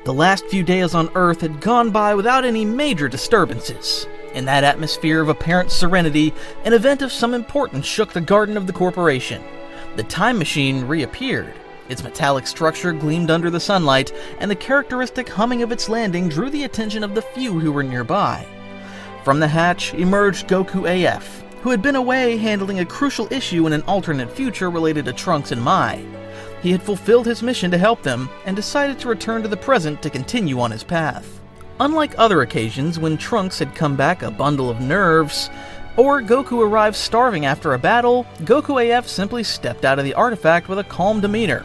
The last few days on Earth had gone by without any major disturbances. In that atmosphere of apparent serenity, an event of some importance shook the garden of the corporation. The time machine reappeared. Its metallic structure gleamed under the sunlight, and the characteristic humming of its landing drew the attention of the few who were nearby. From the hatch emerged Goku AF, who had been away handling a crucial issue in an alternate future related to Trunks and Mai. He had fulfilled his mission to help them, and decided to return to the present to continue on his path. Unlike other occasions when Trunks had come back a bundle of nerves, or Goku arrived starving after a battle, Goku AF simply stepped out of the artifact with a calm demeanor.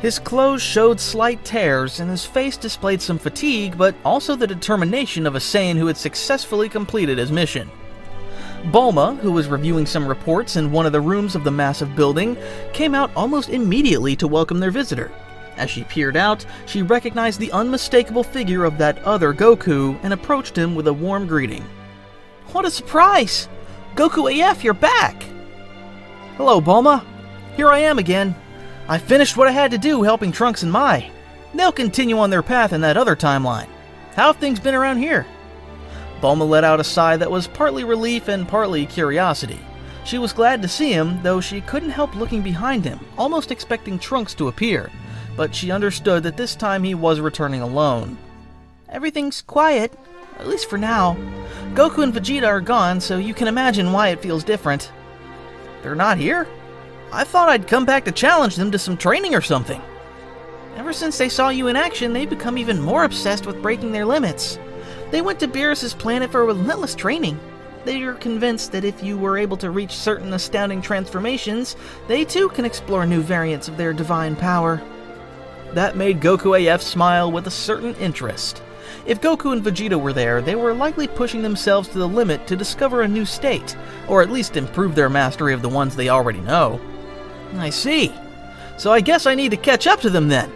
His clothes showed slight tears, and his face displayed some fatigue, but also the determination of a Saiyan who had successfully completed his mission. Bulma, who was reviewing some reports in one of the rooms of the massive building, came out almost immediately to welcome their visitor. As she peered out, she recognized the unmistakable figure of that other Goku and approached him with a warm greeting. What a surprise! Goku AF, you're back! Hello, Bulma. Here I am again. I finished what I had to do helping Trunks and Mai. They'll continue on their path in that other timeline. How have things been around here? Bulma let out a sigh that was partly relief and partly curiosity. She was glad to see him, though she couldn't help looking behind him, almost expecting Trunks to appear. But she understood that this time he was returning alone. Everything's quiet, at least for now. Goku and Vegeta are gone, so you can imagine why it feels different. They're not here? I thought I'd come back to challenge them to some training or something. Ever since they saw you in action, they've become even more obsessed with breaking their limits. They went to Beerus' planet for relentless training. They are convinced that if you were able to reach certain astounding transformations, they too can explore new variants of their divine power. That made Goku AF smile with a certain interest. If Goku and Vegeta were there, they were likely pushing themselves to the limit to discover a new state, or at least improve their mastery of the ones they already know. I see. So I guess I need to catch up to them then.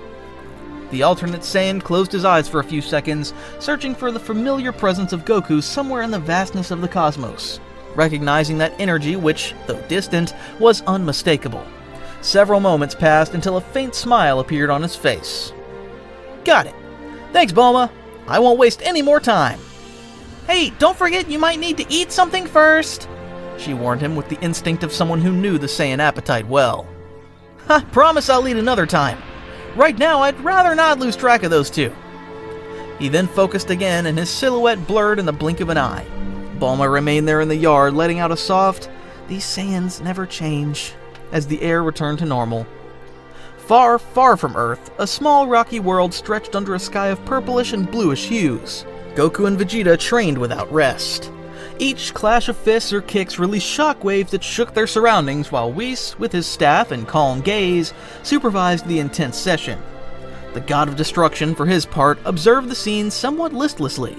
The alternate Saiyan closed his eyes for a few seconds, searching for the familiar presence of Goku somewhere in the vastness of the cosmos, recognizing that energy which, though distant, was unmistakable. Several moments passed until a faint smile appeared on his face. Got it. Thanks, Bulma. I won't waste any more time. Hey, don't forget you might need to eat something first, she warned him with the instinct of someone who knew the Saiyan appetite well. I promise I'll eat another time. Right now, I'd rather not lose track of those two. He then focused again, and his silhouette blurred in the blink of an eye. Bulma remained there in the yard, letting out a soft, "These Saiyans never change," as the air returned to normal. Far, far from Earth, a small rocky world stretched under a sky of purplish and bluish hues. Goku and Vegeta trained without rest. Each clash of fists or kicks released shockwaves that shook their surroundings, while Whis, with his staff and calm gaze, supervised the intense session. The God of Destruction, for his part, observed the scene somewhat listlessly,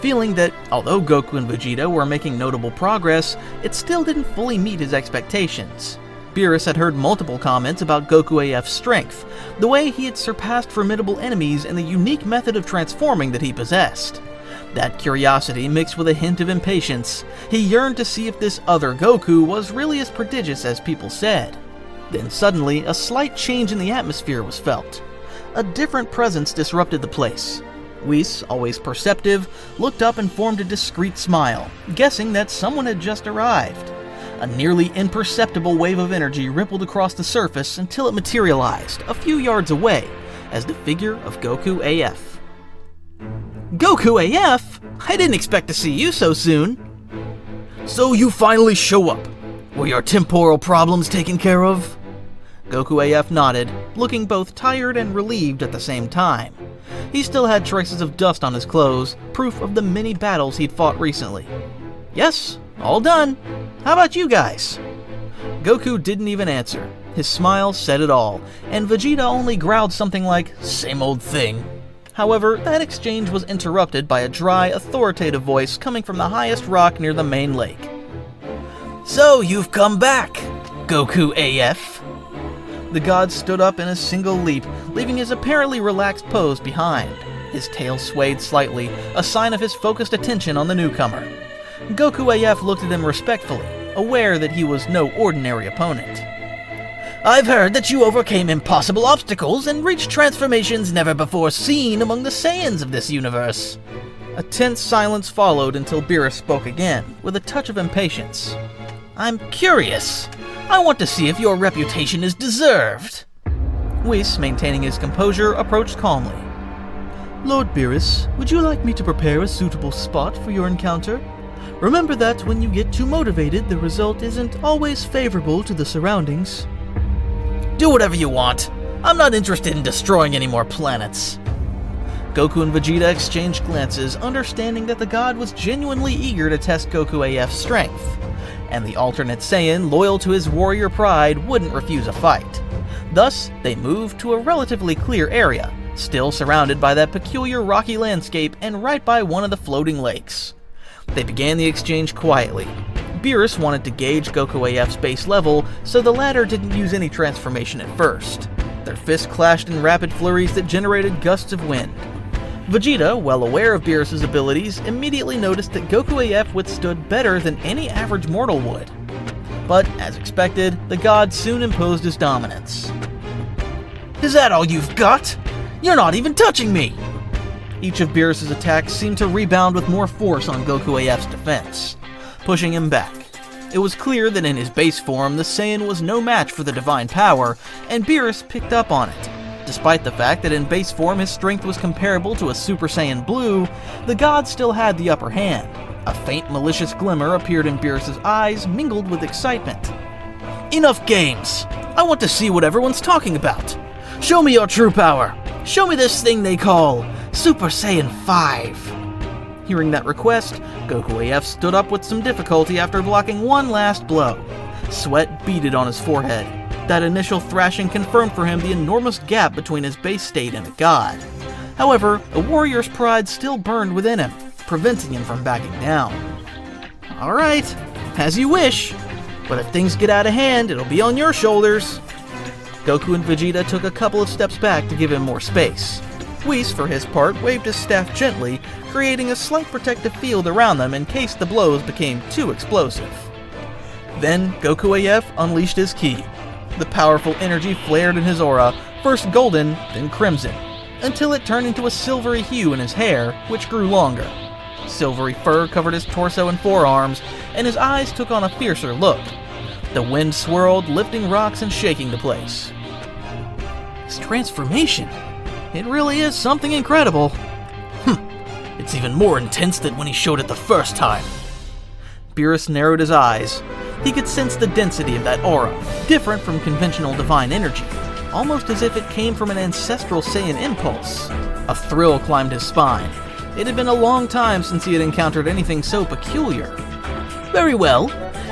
feeling that, although Goku and Vegeta were making notable progress, it still didn't fully meet his expectations. Beerus had heard multiple comments about Goku AF's strength, the way he had surpassed formidable enemies, and the unique method of transforming that he possessed. That curiosity mixed with a hint of impatience, he yearned to see if this other Goku was really as prodigious as people said. Then suddenly, a slight change in the atmosphere was felt. A different presence disrupted the place. Whis, always perceptive, looked up and formed a discreet smile, guessing that someone had just arrived. A nearly imperceptible wave of energy rippled across the surface until it materialized, a few yards away, as the figure of Goku AF. Goku AF? I didn't expect to see you so soon. So you finally show up. Were your temporal problems taken care of? Goku AF nodded, looking both tired and relieved at the same time. He still had traces of dust on his clothes, proof of the many battles he'd fought recently. Yes, all done. How about you guys? Goku didn't even answer. His smile said it all, and Vegeta only growled something like, "Same old thing." However, that exchange was interrupted by a dry, authoritative voice coming from the highest rock near the main lake. "So you've come back, Goku AF." The god stood up in a single leap, leaving his apparently relaxed pose behind. His tail swayed slightly, a sign of his focused attention on the newcomer. Goku AF looked at him respectfully, aware that he was no ordinary opponent. I've heard that you overcame impossible obstacles and reached transformations never before seen among the Saiyans of this universe. A tense silence followed until Beerus spoke again, with a touch of impatience. I'm curious. I want to see if your reputation is deserved. Whis, maintaining his composure, approached calmly. Lord Beerus, would you like me to prepare a suitable spot for your encounter? Remember that when you get too motivated, the result isn't always favorable to the surroundings. Do whatever you want. I'm not interested in destroying any more planets. Goku and Vegeta exchanged glances, understanding that the god was genuinely eager to test Goku AF's strength, and the alternate Saiyan, loyal to his warrior pride, wouldn't refuse a fight. Thus, they moved to a relatively clear area, still surrounded by that peculiar rocky landscape and right by one of the floating lakes. They began the exchange quietly. Beerus wanted to gauge Goku AF's base level, so the latter didn't use any transformation at first. Their fists clashed in rapid flurries that generated gusts of wind. Vegeta, well aware of Beerus' abilities, immediately noticed that Goku AF withstood better than any average mortal would. But, as expected, the god soon imposed his dominance. Is that all you've got? You're not even touching me! Each of Beerus' attacks seemed to rebound with more force on Goku AF's defense, pushing him back. It was clear that in his base form, the Saiyan was no match for the divine power, and Beerus picked up on it. Despite the fact that in base form his strength was comparable to a Super Saiyan Blue, the god still had the upper hand. A faint malicious glimmer appeared in Beerus' eyes, mingled with excitement. Enough games! I want to see what everyone's talking about! Show me your true power! Show me this thing they call Super Saiyan 5! Hearing that request, Goku AF stood up with some difficulty after blocking one last blow. Sweat beaded on his forehead. That initial thrashing confirmed for him the enormous gap between his base state and a god. However, a warrior's pride still burned within him, preventing him from backing down. Alright, as you wish, but if things get out of hand, it'll be on your shoulders. Goku and Vegeta took a couple of steps back to give him more space. Whis, for his part, waved his staff gently, creating a slight protective field around them in case the blows became too explosive. Then, Goku AF unleashed his ki. The powerful energy flared in his aura, first golden, then crimson, until it turned into a silvery hue in his hair, which grew longer. Silvery fur covered his torso and forearms, and his eyes took on a fiercer look. The wind swirled, lifting rocks and shaking the place. His transformation, it really is something incredible. It's even more intense than when he showed it the first time. Beerus narrowed his eyes. He could sense the density of that aura, different from conventional divine energy, almost as if it came from an ancestral Saiyan impulse. A thrill climbed his spine. It had been a long time since he had encountered anything so peculiar. Very well.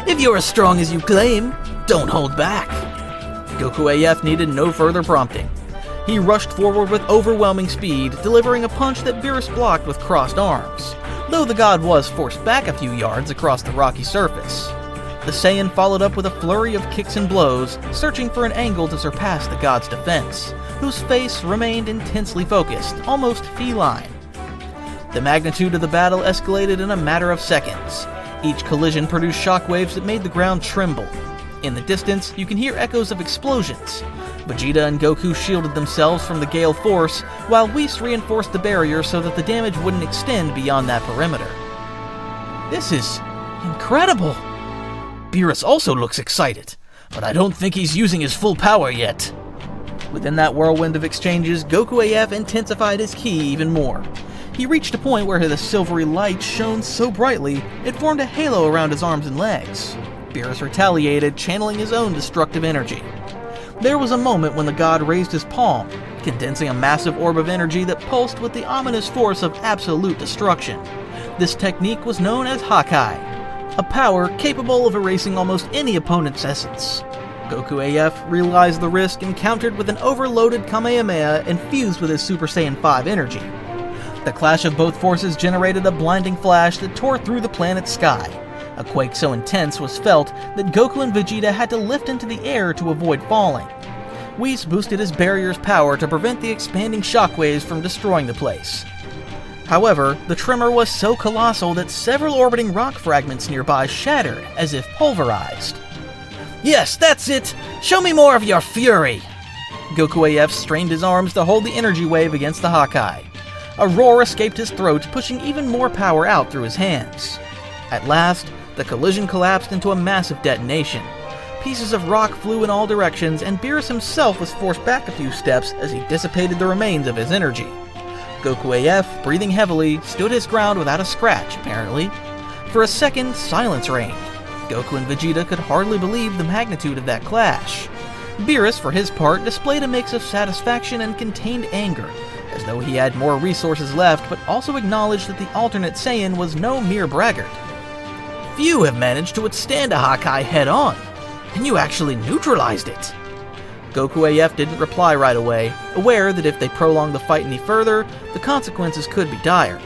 If you're as strong as you claim, don't hold back. Goku AF needed no further prompting. He rushed forward with overwhelming speed, delivering a punch that Beerus blocked with crossed arms, though the god was forced back a few yards across the rocky surface. The Saiyan followed up with a flurry of kicks and blows, searching for an angle to surpass the god's defense, whose face remained intensely focused, almost feline. The magnitude of the battle escalated in a matter of seconds. Each collision produced shockwaves that made the ground tremble. In the distance, you can hear echoes of explosions. Vegeta and Goku shielded themselves from the gale force, while Whis reinforced the barrier so that the damage wouldn't extend beyond that perimeter. This is incredible! Beerus also looks excited, but I don't think he's using his full power yet. Within that whirlwind of exchanges, Goku AF intensified his ki even more. He reached a point where the silvery light shone so brightly, it formed a halo around his arms and legs. Beerus retaliated, channeling his own destructive energy. There was a moment when the god raised his palm, condensing a massive orb of energy that pulsed with the ominous force of absolute destruction. This technique was known as Hakai, a power capable of erasing almost any opponent's essence. Goku AF realized the risk and countered with an overloaded Kamehameha infused with his Super Saiyan 5 energy. The clash of both forces generated a blinding flash that tore through the planet's sky. A quake so intense was felt that Goku and Vegeta had to lift into the air to avoid falling. Whis boosted his barrier's power to prevent the expanding shockwaves from destroying the place. However, the tremor was so colossal that several orbiting rock fragments nearby shattered as if pulverized. Yes, that's it! Show me more of your fury! Goku AF strained his arms to hold the energy wave against the Hawkeye. A roar escaped his throat, pushing even more power out through his hands. At last, the collision collapsed into a massive detonation. Pieces of rock flew in all directions, and Beerus himself was forced back a few steps as he dissipated the remains of his energy. Goku AF, breathing heavily, stood his ground without a scratch, apparently. For a second, silence reigned. Goku and Vegeta could hardly believe the magnitude of that clash. Beerus, for his part, displayed a mix of satisfaction and contained anger, as though he had more resources left, but also acknowledged that the alternate Saiyan was no mere braggart. Few have managed to withstand a Hawkeye head-on, and you actually neutralized it. Goku AF didn't reply right away, aware that if they prolonged the fight any further, the consequences could be dire.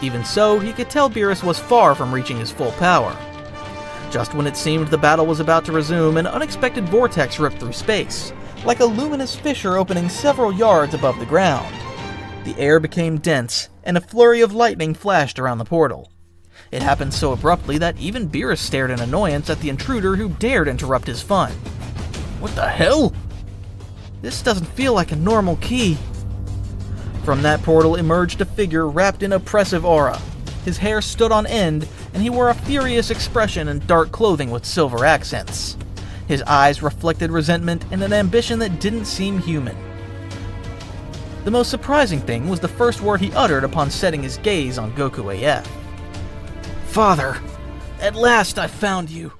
Even so, he could tell Beerus was far from reaching his full power. Just when it seemed the battle was about to resume, an unexpected vortex ripped through space, like a luminous fissure opening several yards above the ground. The air became dense, and a flurry of lightning flashed around the portal. It happened so abruptly that even Beerus stared in annoyance at the intruder who dared interrupt his fun. What the hell? This doesn't feel like a normal key. From that portal emerged a figure wrapped in oppressive aura. His hair stood on end, and he wore a furious expression and dark clothing with silver accents. His eyes reflected resentment and an ambition that didn't seem human. The most surprising thing was the first word he uttered upon setting his gaze on Goku AF. Father, at last I found you.